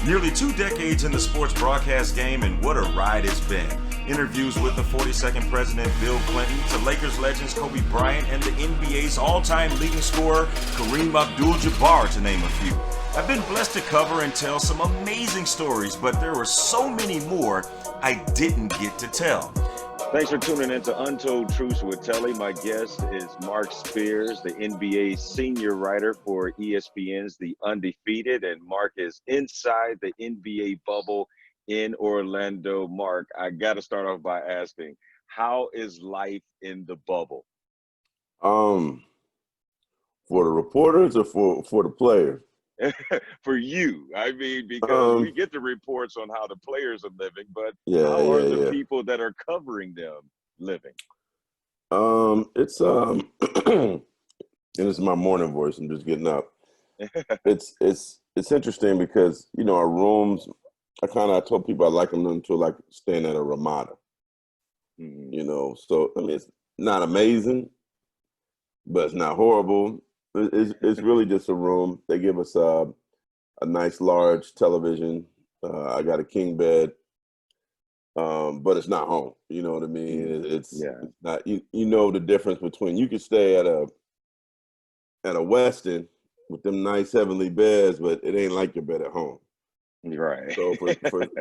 Nearly 2 decades in the sports broadcast game, and what a ride it's been. Interviews with the 42nd President Bill Clinton, to Lakers legends Kobe Bryant, and the NBA's all-time leading scorer Kareem Abdul-Jabbar, to name a few. I've been blessed to cover and tell some amazing stories, but there were so many more I didn't get to tell. Thanks for tuning in to Untold Truths with Telly. My guest is Marc Spears, the NBA senior writer for ESPN's The Undefeated, and Marc is inside the NBA bubble in Orlando. Marc, I got to start off by asking, how is life in the bubble? For the reporters or for the players? For you, I mean, because we get the reports on how the players are living, but how are the people that are covering them living? It's and it's my morning voice. I'm just getting up. It's interesting because our rooms. I told people I like them to like staying at a Ramada. Mm-hmm. So I mean it's not amazing, but it's not horrible. It's really just a room. They give us a nice large television. I got a king bed, but it's not home. You know what I mean? It's not. You know the difference between you could stay at a Westin with them nice heavenly beds, but it ain't like your bed at home. Right. So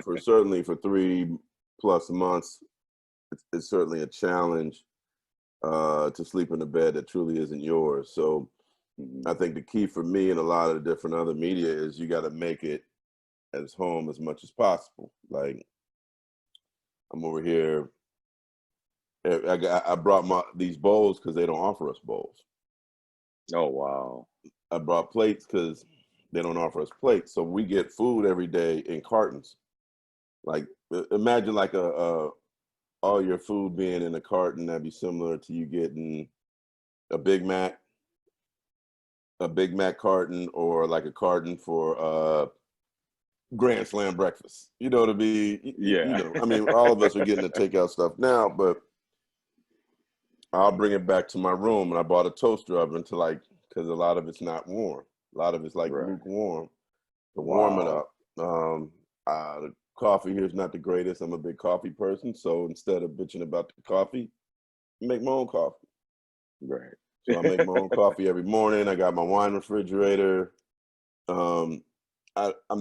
for certainly for 3+ months, it's certainly a challenge to sleep in a bed that truly isn't yours. So I think the key for me and a lot of the different other media is you got to make it as home as much as possible. Like I'm over here. I brought these bowls because they don't offer us bowls. Oh, wow. I brought plates because they don't offer us plates. So we get food every day in cartons. Like imagine like all your food being in a carton. That'd be similar to you getting a Big Mac carton, or like a carton for Grand Slam breakfast. You know what I mean? Yeah. I mean, all of us are getting the takeout stuff now, but I'll bring it back to my room, and I bought a toaster oven because a lot of it's not warm. A lot of it's like lukewarm. To warm it up. The coffee here is not the greatest. I'm a big coffee person, so instead of bitching about the coffee, I make my own coffee. Right. So I make my own coffee every morning. I got my wine refrigerator. I'm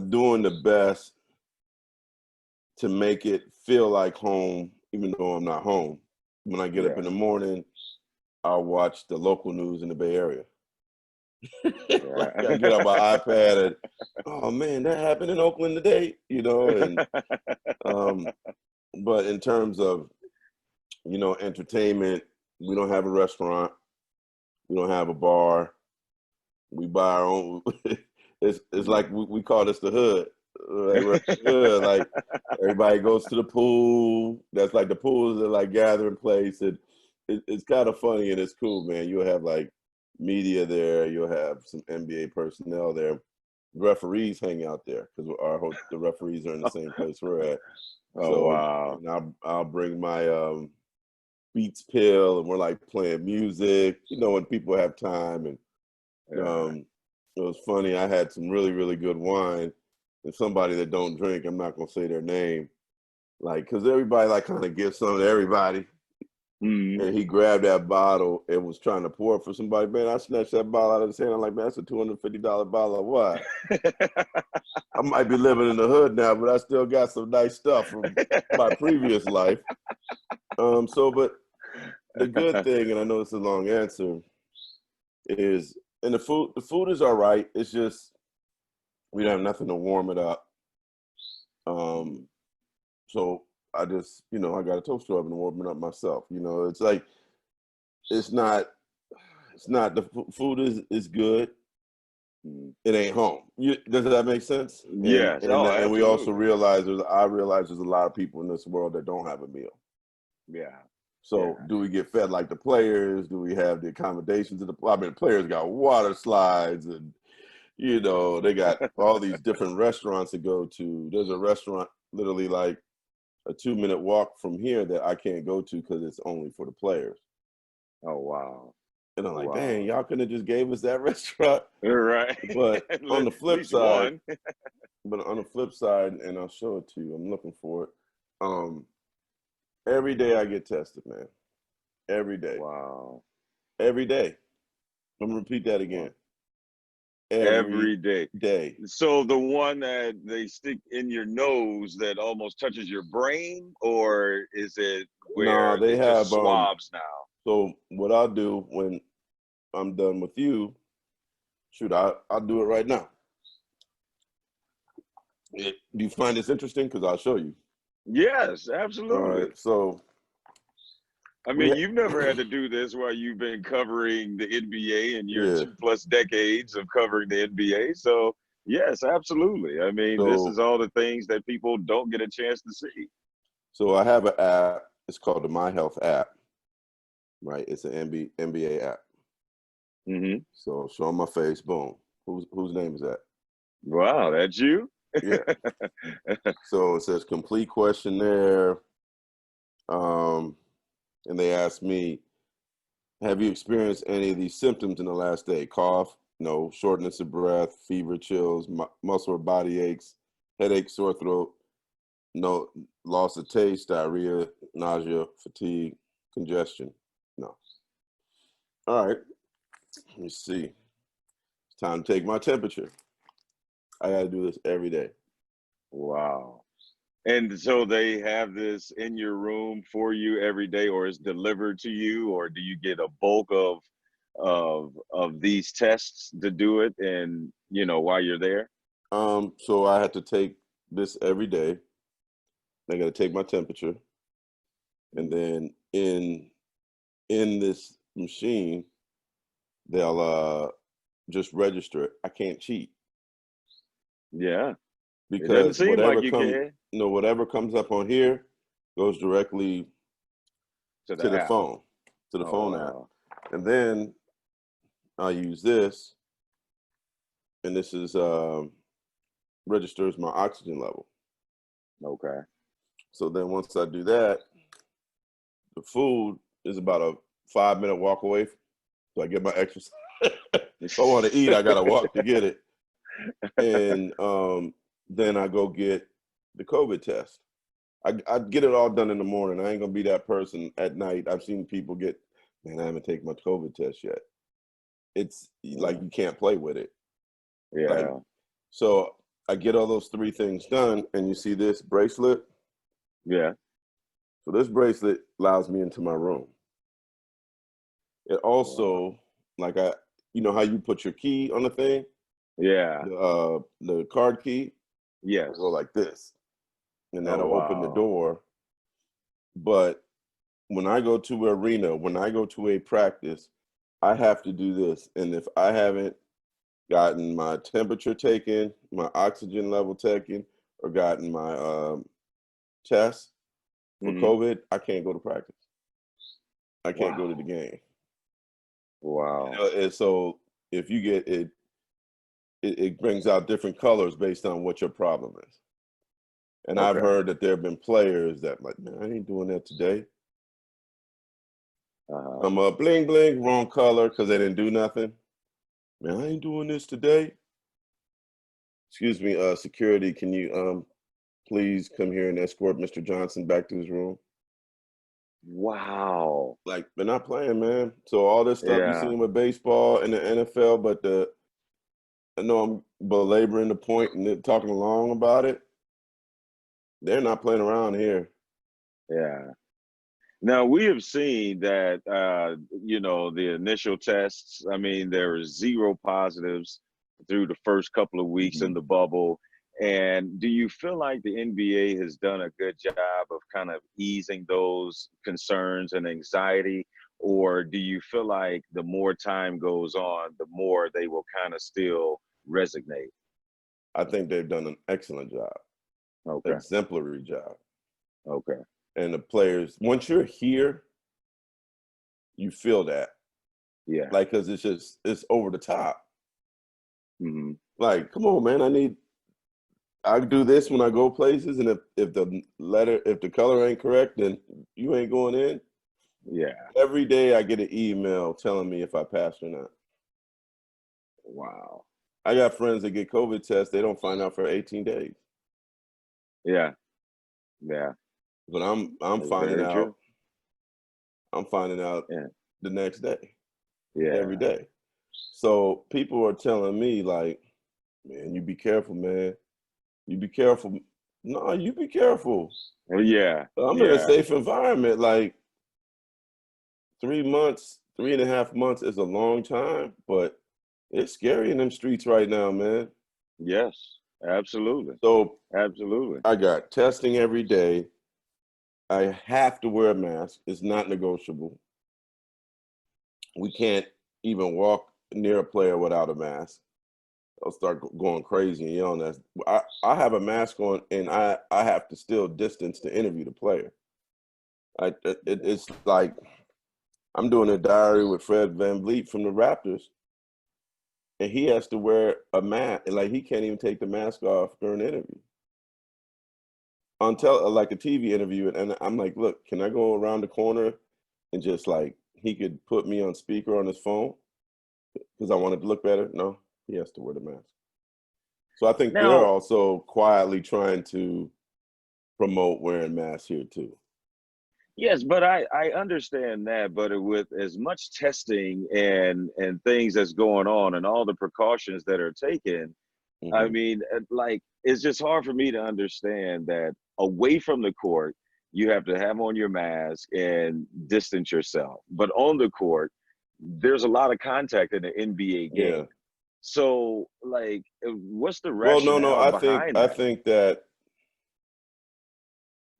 doing the best to make it feel like home, even though I'm not home. When I get up in the morning, I'll watch the local news in the Bay Area. Like I get on my iPad and, oh man, that happened in Oakland today, and but in terms of entertainment, we don't have a restaurant. We don't have a bar. We buy our own. It's like we call this the hood. Like everybody goes to the pool. That's like the pools are like gathering place, and it's kind of funny and it's cool, man. You'll have like media there. You'll have some NBA personnel there. Referees hang out there because the referees are in the same place we're at. Wow! And I'll bring my Beats pill, and we're like playing music, when people have time. And it was funny. I had some really, really good wine, and somebody that don't drink, I'm not gonna say their name, like because everybody like kind of gives some to everybody. And he grabbed that bottle and was trying to pour it for somebody. Man, I snatched that bottle out of his hand. I'm like, man, that's a $250 bottle of wine. I might be living in the hood now, but I still got some nice stuff from my previous life. But the good thing, and I know it's a long answer, is, and the food is all right. It's just we don't have nothing to warm it up. So I just, I got a toaster oven to warm it up myself. It's like it's not the food is good. It ain't home. Does that make sense? Yes. And we also realize I realize there's a lot of people in this world that don't have a meal. Yeah. So do we get fed like the players? Do we have the accommodations of the players got water slides, and they got all these different restaurants to go to. There's a restaurant literally like a 2-minute walk from here that I can't go to because it's only for the players. Oh, wow. And I'm like, dang, y'all could have just gave us that restaurant. Right. But on the flip side, but on the flip side, and I'll show it to you. I'm looking for it. Every day I get tested, man. Every day. Wow. Every day. I'm gonna repeat that again. Every day. Day. So the one that they stick in your nose that almost touches your brain, or is it where they it's have just swabs now? So what I'll do when I'm done with you, shoot, I'll do it right now. Do you find this interesting? Because I'll show you. Yes, absolutely. All right, so I mean, you've never had to do this while you've been covering the NBA in your 2+ decades of covering the NBA. So, yes, absolutely. I mean, this is all the things that people don't get a chance to see. So I have an app. It's called the My Health app, right? It's an NBA app. Mm-hmm. So show my face, boom. Whose name is that? Wow, that's you? Yeah. So it says complete questionnaire. And they asked me, have you experienced any of these symptoms in the last day? Cough, no. Shortness of breath, fever, chills, muscle or body aches, headache, sore throat, no. Loss of taste, diarrhea, nausea, fatigue, congestion, no. All right, let me see. It's time to take my temperature. I got to do this every day. Wow. And so they have this in your room for you every day, or is delivered to you, or do you get a bulk of these tests to do it, and while you're there? So I had to take this every day. I got to take my temperature, and then in this machine, they'll just register it. I can't cheat. Yeah. Because it doesn't seem like you can. Whatever comes up on here goes directly to the phone, phone app. And then I use this, and this is registers my oxygen level. Okay. So then once I do that, the food is about a 5-minute walk away. So I get my exercise. If I want to eat, I got to walk to get it. And then I go get the COVID test. I get it all done in the morning. I ain't going to be that person at night. I've seen people I haven't taken my COVID test yet. It's like you can't play with it. Yeah. So I get all those 3 things done, and you see this bracelet? Yeah. So this bracelet allows me into my room. It also, like you know how you put your key on the thing? Yeah. The card key? Yes. Go like this. And that'll open the door. But when I go to an arena, when I go to a practice, I have to do this. And if I haven't gotten my temperature taken, my oxygen level taken, or gotten my test for COVID, I can't go to practice. I can't go to the game. Wow. And so if you get it, it brings out different colors based on what your problem is. And I've heard that there have been players that like, man, I ain't doing that today. I'm bling, bling, wrong color because they didn't do nothing. Man, I ain't doing this today. Excuse me, security, can you please come here and escort Mr. Johnson back to his room? Wow. Like, they're not playing, man. So all this stuff you're seeing with baseball and the NFL, but I know I'm belaboring the point and talking long about it. They're not playing around here. Yeah. Now, we have seen that, the initial tests, I mean, there were 0 positives through the first couple of weeks in the bubble. And do you feel like the NBA has done a good job of kind of easing those concerns and anxiety? Or do you feel like the more time goes on, the more they will kind of still resonate? I think they've done an excellent job. Okay. Exemplary job. Okay. And the players, once you're here, you feel that. Yeah. Like, because it's over the top. Mm-hmm. Like, come on, man, I do this when I go places, and if the color ain't correct, then you ain't going in. Yeah. Every day I get an email telling me if I passed or not. Wow. I got friends that get COVID tests. They don't find out for 18 days. Yeah. Yeah. But I'm That's finding very out. true. I'm finding out Yeah. the next day, Yeah. every day. So people are telling me like, man, you be careful, man. You be careful. No, you be careful. Well, yeah. I'm in a Yeah. safe environment. Like 3 months, 3.5 months is a long time, but it's scary in them streets right now, man. Yes. Absolutely. So Absolutely. I got testing every day. I have to wear a mask. It's not negotiable. We can't even walk near a player without a mask. I'll start going crazy and yelling. I have a mask on, and I have to still distance to interview the player. It's like I'm doing a diary with Fred VanVleet from the Raptors, and he has to wear a mask. Like he can't even take the mask off during the interview. Like a TV interview, and I'm like, look, can I go around the corner and just like he could put me on speaker on his phone because I wanted to look better? No, he has to wear the mask. So I think they're Now, also quietly trying to promote wearing masks here too. yes, but I understand that, but with as much testing and things that's going on and all the precautions that are taken, I Mm-hmm. mean, like it's just hard for me to understand that away from the court, you have to have on your mask and distance yourself. But on the court, there's a lot of contact in the NBA Yeah. game. So, like, what's the Well, no. rationale behind I that? think that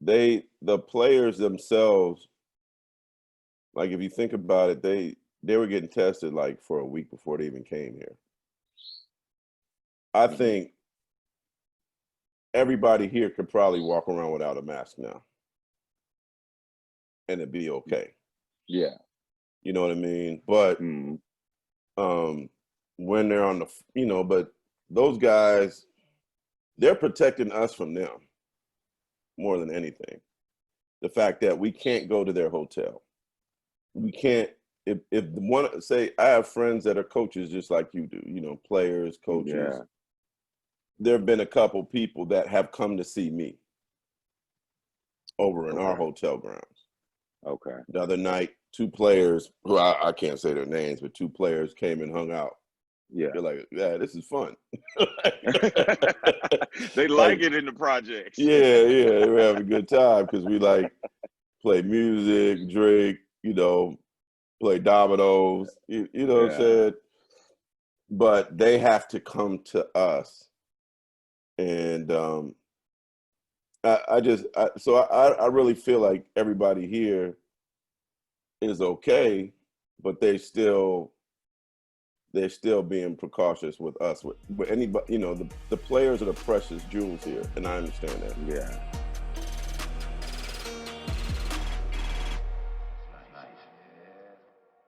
the players themselves, like if you think about it, they were getting tested like for a week before they even came here. I Mhm. think everybody here could probably walk around without a mask now, and it'd be okay. Yeah. You know what I mean? But Mhm. when they're on but those guys, they're protecting us from them more than anything. The fact that we can't go to their hotel, we can't. If one say I have friends that are coaches just like you do, players, coaches. Yeah. There have been a couple people that have come to see me over in our Okay. hotel grounds. Okay. The other night, two players, who I can't say their names, but two players came and hung out. Yeah. They're like, yeah, this is fun. They like Like, it in the projects. yeah, they were having a good time because we like play music, drink, play dominoes, you know what I'm Yeah. saying? But they have to come to us. And I really feel like everybody here is okay, but they're still being precautious with us. With anybody, the players are the precious jewels here, and I understand that. Yeah.